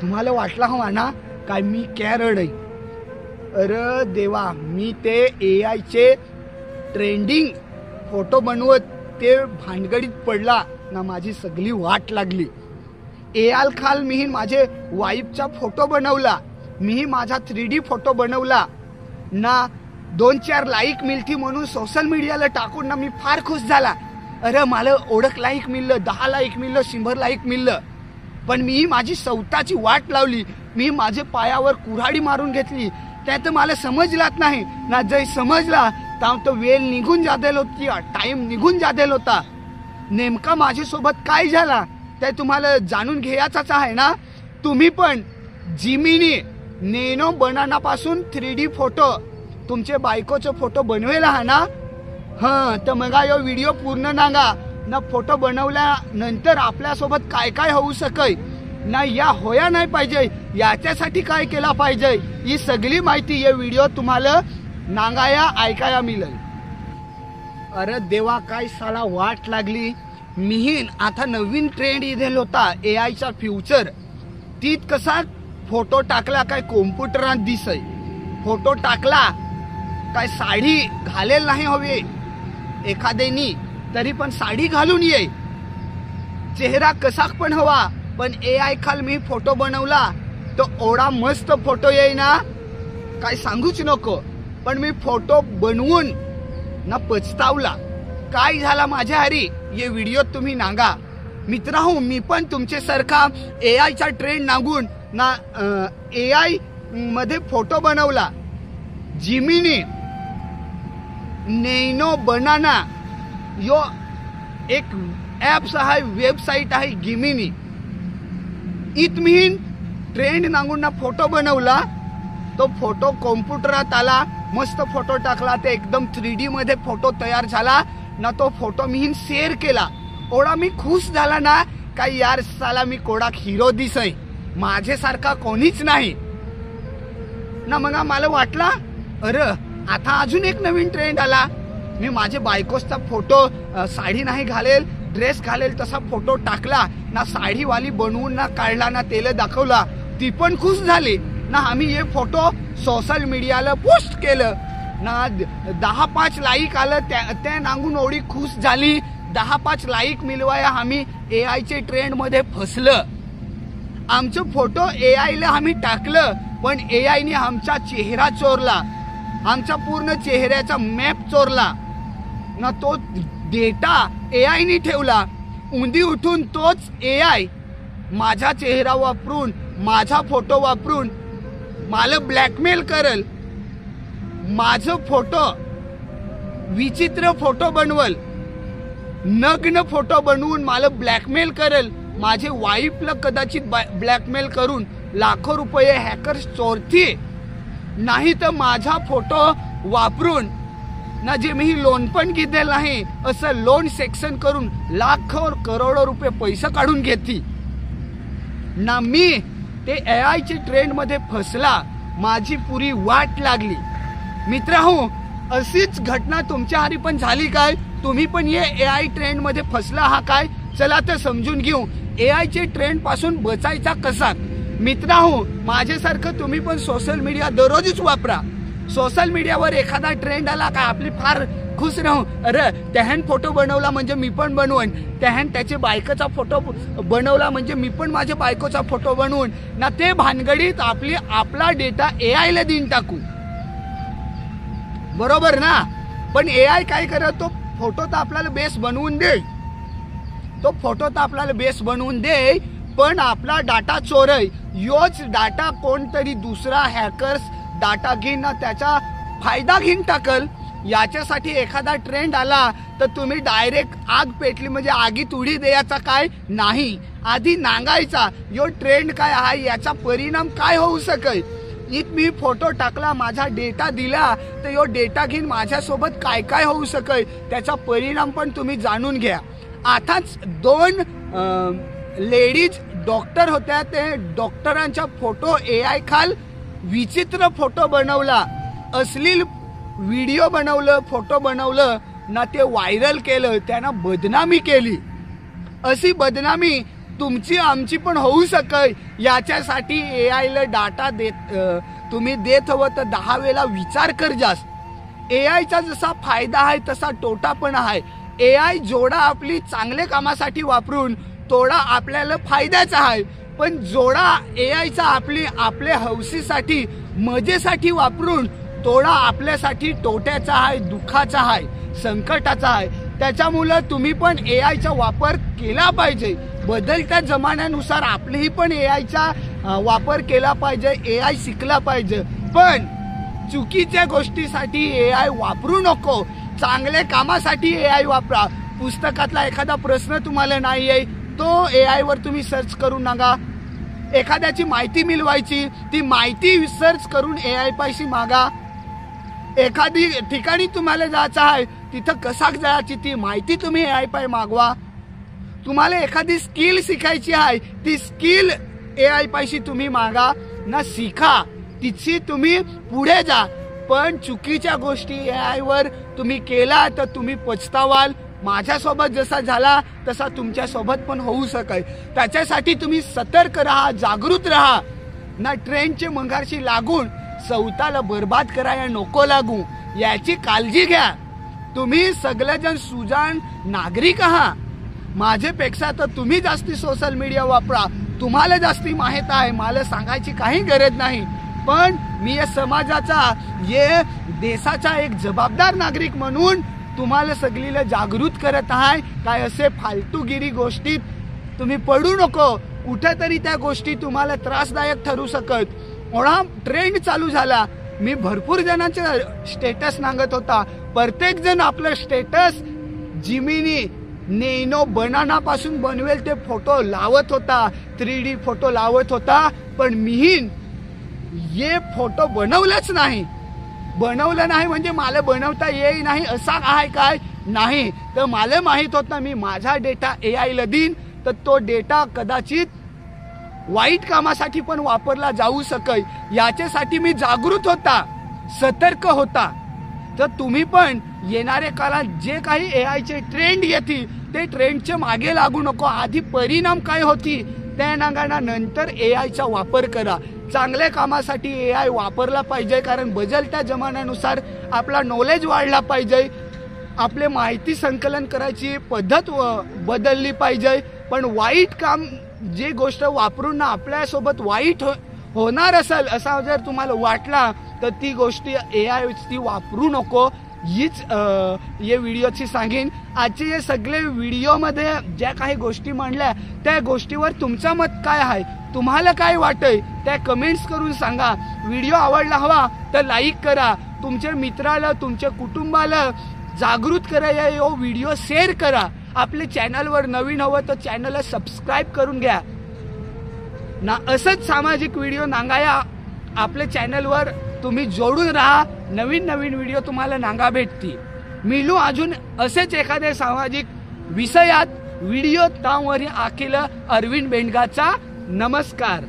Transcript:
तुम्हाला वाटला हवा ना काय मी कॅरड आहे? अरे देवा, मी ते AI चे ट्रेंडिंग फोटो बनवत ते भानगडीत पडला ना, माझी सगळी वाट लागली. AI खाल मी माझे वाईफचा फोटो बनवला, मी माझा 3D फोटो बनवला ना, 2-4 लाईक मिळती म्हणून सोशल मीडियाला टाकून ना मी फार खुश झाला. अरे मला ओळख लाईक मिळलं, 10 लाईक मिळलं, 100 लाईक मिळलं. पण मी माझी स्वतःची वाट लावली, मी माझे पायावर कुऱ्हाडी मारून घेतली. त्यात मला समजलाच नाही ना, जय समजला तर वेळ निघून जादेल होती, टाइम निघून जादेल होता. नेमका माझ्यासोबत काय झाला ते तुम्हाला जाणून घ्यायचाच आहे ना. तुम्ही पण जिमिनी नेनो बनाना पासून 3D फोटो तुमचे बायकोचे फोटो बनवेल हा ना. तर मग यो व्हिडिओ पूर्ण नागा ना. फोटो बनवल्यानंतर आपल्यासोबत काय काय होऊ शकेल ना, या होया नाही पाहिजे, याच्यासाठी काय केला पाहिजे, ही सगळी माहिती या व्हिडिओ तुम्हाला नांगाया ऐकाया मिळेल. अरे देवा, काय साला वाट लागली. मिहीन आता नवीन ट्रेंड इथेल होता AI चा फ्युचर. तीत कसा फोटो टाकला काय कॉम्प्युटरात दिसय, फोटो टाकला काय साडी घालेल नाही हवे एखाद्यानी तरी पण साडी घालून ये, चेहरा कसा पण हवा. पण AI खाल मी फोटो बनवला तो एवढा मस्त फोटो येई ना काय सांगूच नको. पण मी फोटो बनवून ना पछतावला. काय झाला माझ्या हरी ये व्हिडिओ तुम्ही नागा. मित्रांनो, मी पण तुमचे सारखा AI चा ट्रेंड नागून ना AI मध्ये फोटो बनवला. जिमिनी नेनो बनाना यो एक ॲप्स आहे, वेबसाईट आहे जिमिनी. इथमीन ट्रेंड नागून ना फोटो बनवला. तो फोटो कॉम्प्युटरात आला, मस्त फोटो टाकला, ते एकदम 3D मध्ये फोटो तयार झाला ना. तो फोटो मी शेअर केला. ओढा मी खुश झाला ना काय, यार साला मी कोडाक हिरो दिसय, माझ्यासारखा कोणीच नाही ना. मग मला वाटला अरे आता अजून एक नवीन ट्रेंड आला. मी माझे बायकोचा फोटो साडी नाही घालेल, ड्रेस घालेल तसा फोटो टाकला ना, साडीवाली बनवून ना काढला ना, तेल दाखवला, ती पण खुश झाली ना. आम्ही हे फोटो सोशल मीडियाला पोस्ट केलं ना, 10-5 लाईक आलं. त्या नांगून एवढी खुश झाली. 10-5 लाईक मिळवाया आम्ही AI चे ट्रेंड मध्ये फसलं. आमचं फोटो AI ला आम्ही टाकलं, पण AI ने आमचा चेहरा चोरला, आमचा पूर्ण चेहऱ्याचा मॅप चोरला ना. तो डेटा AI ने ठेवला. उंदी उठून तोच AI माझा चेहरा वापरून, माझा फोटो वापरून मला ब्लॅकमेल करल. माझं फोटो विचित्र फोटो बनवल, नग्न फोटो बनवून मला ब्लॅकमेल करल. माझे वाईफला कदाचित ब्लॅकमेल करून लाखो रुपये हॅकर्स चोरती. नाही तर माझा फोटो वापरून ना, जे मी लोन पण घेतलेलं नाही असं लोन सेक्शन करून लाखो करोडो रुपये पैसे काढून घेती ना. मी ते AI चे ट्रेंड मध्ये फसला, माझी पुरी वाट लागली. मित्रांनो, अशीच घटना तुमच्या हारी पण झाली काय? तुम्ही पण ये AI ट्रेंड मध्ये फसला हा काय? चला तर समजून घेऊ AI चे ट्रेंड पासून बचायचा कसा. मित्रांनो, माझ्यासारखं तुम्ही पण सोशल मीडिया दररोजच वापरा. सोशल मीडियावर एखादा ट्रेंड आला का आपली फार खुश राहू. अरे त्याहन फोटो बनवला म्हणजे मी पण बनवून, त्याहन त्याचे बायकोचा फोटो बनवला म्हणजे मी पण माझ्या बायकोचा फोटो बनवून ना, ते भानगडीत आपला डेटा AI ला देऊन टाकू. बरोबर ना. पण AI काय करत, तो फोटो तर आपल्याला बेस बनवून दे, तो फोटो तर आपल्याला बेस बनवून दे, पण आपला डाटा चोरय. योच डाटा कोणतरी दुसरा हॅकर्स डाटा घेऊन ना त्याचा फायदा घेऊन टाकल. याच्यासाठी एखादा ट्रेंड आला तर तुम्ही डायरेक्ट आग पेटली म्हणजे आगीत उडी द्यायचा काय नाही, आधी नांगायचा यो ट्रेंड काय आहे, याचा परिणाम काय होऊ शकेल. इथं मी फोटो टाकला, माझा डेटा दिला, तर यो डेटा घेऊन माझ्यासोबत काय काय होऊ शकेल त्याचा परिणाम पण तुम्ही जाणून घ्या. आताच 2 लेडीज डॉक्टर होत्या, ते डॉक्टरांचा फोटो AI खाल विचित्र फोटो बनवला, अश्लील व्हिडिओ बनवलं, फोटो बनवलं ना, ते व्हायरल केलं, त्यांना बदनामी केली. अशी बदनामी तुमची आमची पण होऊ शकेल याच्यासाठी AI ला डाटा तुम्ही देत हवं तर 10 वेळा विचार कर जास्त. AI चा जसा फायदा आहे तसा तोटा पण आहे. AI जोडा आपली चांगल्या कामासाठी वापरून तोडा आपल्याला फायद्याचा आहे, पण जोडा AI चा आपल्या हौसीसाठी मजेसाठी वापरून तोडा आपल्यासाठी तोट्याचा आहे, दुःखाचा आहे, संकटाचा आहे. त्याच्यामुळे तुम्ही पण AI चा वापर केला पाहिजे. बदलत्या जमान्यानुसार आपलेही पण AI चा वापर केला पाहिजे, AI शिकला पाहिजे. पण चुकीच्या गोष्टीसाठी AI वापरू नको, चांगल्या कामासाठी AI वापरा. पुस्तकातला एखादा प्रश्न तुम्हाला नाही आहे तो AI वर तुम्ही सर्च करून नका. एखाद्याची माहिती मिळवायची ती माहिती सर्च करून AI पाशी मागा. एखादी ठिकाणी तुम्हाला जायचं आहे तिथं कसा जायची ती माहिती तुम्ही AI पाय मागवा. तुम्हाला एखादी स्किल शिकायची आहे ती स्किल AI पाशी तुम्ही मागा ना, शिका, तिची तुम्ही पुढे जा. पण चुकीच्या गोष्टी AI वर तुम्ही केला तर तुम्ही पछतावाल. माझ्यासोबत जसा झाला तसा तुमच्यासोबत पण होऊ शकेल. त्याच्यासाठी तुम्ही सतर्क राहा, जागृत राहा ना. ट्रेंडचे मंगारशी लागून स्वतःला बर्बाद करायला नको लागू, याची काळजी घ्या. तुम्ही सगळेजण सुजाण नागरिक आहात. माझ्यापेक्षा तर तुम्ही जास्ती सोशल मीडिया वापरा, तुम्हाला जास्ती माहित आहे, मला सांगायची काही गरज नाही. पण मी या समाजाचा ये देशाचा एक जबाबदार नागरिक म्हणून तुम्हाला सगळीला जागृत करत आहे. काय असे फालतूगिरी गोष्टीत तुम्ही पडू नको. कुठेतरी त्या गोष्टी तुम्हाला त्रासदायक ठरू शकत. ओढा ट्रेंड चालू झाला, मी भरपूर जणांचे स्टेटस सांगत होता. प्रत्येक जण आपलं स्टेटस जिमिनी नेनो बनाना पासून बनवेल ते फोटो लावत होता, 3D फोटो लावत होता. पण मीही ये फोटो बनवलंच नाही. बनवलं नाही म्हणजे मला बनवता येई नाही असा आहे काय नाही. तर मला माहित होतं मी माझा डेटा AI ला देईन तर तो डेटा कदाचित वाईट कामासाठी पण वापरला जाऊ शकेल. याच्यासाठी मी जागृत होता, सतर्क होता. तर तुम्ही पण येणाऱ्या काळात जे काही AI चे ट्रेंड येतील ते ट्रेंडचे मागे लागू नको. आधी परिणाम काय होती त्या नागाना नंतर AI चा वापर करा. चांगल्या कामासाठी AI वापरला पाहिजे, कारण बदलत्या जमान्यानुसार आपला नॉलेज वाढला पाहिजे. आपले माहिती संकलन करायची पद्धत बदलली पाहिजे. पण वाईट काम जे गोष्ट वापरून ना आपल्यासोबत वाईट होणार असेल असा जर तुम्हाला वाटला तर ती गोष्टी AI ती वापरू नको. हीच या व्हिडिओची सांगेन. आजचे हे सगळे व्हिडिओमध्ये ज्या काही गोष्टी म्हणल्या त्या गोष्टीवर तुमचं मत काय आहे, तुम्हाला काय वाटतंय त्या कमेंट्स करून सांगा. व्हिडिओ आवडला हवा तर लाईक करा, तुमच्या मित्राला तुमच्या कुटुंबाला जागृत करा, या व्हिडिओ शेअर करा. आपल्या चॅनलवर नवीन हवं तर चॅनलला सबस्क्राईब करून घ्या ना. असंच सामाजिक व्हिडिओ नांगाया आपल्या चॅनलवर तुम्ही जोडून राहा. नवीन नवीन व्हिडिओ तुम्हाला नांगा भेटतील. मिळू अजून असेच एखाद्या सामाजिक विषयात व्हिडिओ. त्यावरी आखिल अरविंद बेंडगाचा नमस्कार.